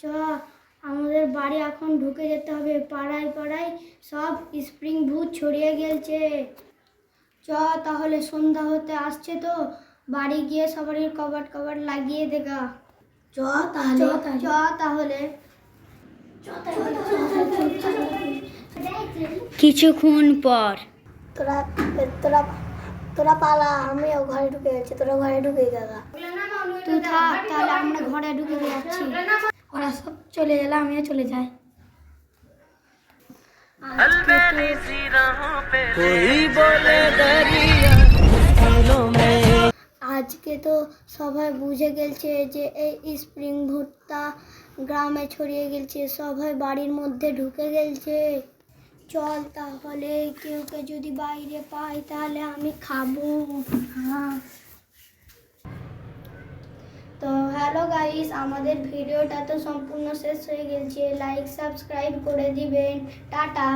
চ আমাদের বাড়ি এখন ঢুকে যেতে হবে। পাড়ায় পাড়ায় সব স্প্রিং ভূত ছড়িয়ে গেছে। চ তাহলে সন্ধ্যা হতে আসছে তো বাড়ি গিয়ে সবারই কবাট লাগিয়ে দেখা। চ তাহলে কিছুক্ষণ পর তোরা তোরা তোরা পালা, আমিও ঘরে ঢুকে গেছি, তোরা ঘরে ঢুকে গেলা। তুই থাক, তাহলে আমরা ঘরে ঢুকে যাচ্ছি। ওরা সব চলে গেলে আমিও চলে যাই। আজকে তো সবাই বুঝে গেছে যে এই স্প্রিং ভুট্টা গ্রামে ছড়িয়ে গেছে, সবাই বাড়ির মধ্যে ঢুকে গেছে। চল তাহলে কেউকে যদি বাইরে পাই তাহলে আমি খাবো। তো হ্যালো গাইস, আমাদের ভিডিওটা তো সম্পূর্ণ শেষ হয়ে গেছে। লাইক সাবস্ক্রাইব করে দিবেন। টাটা।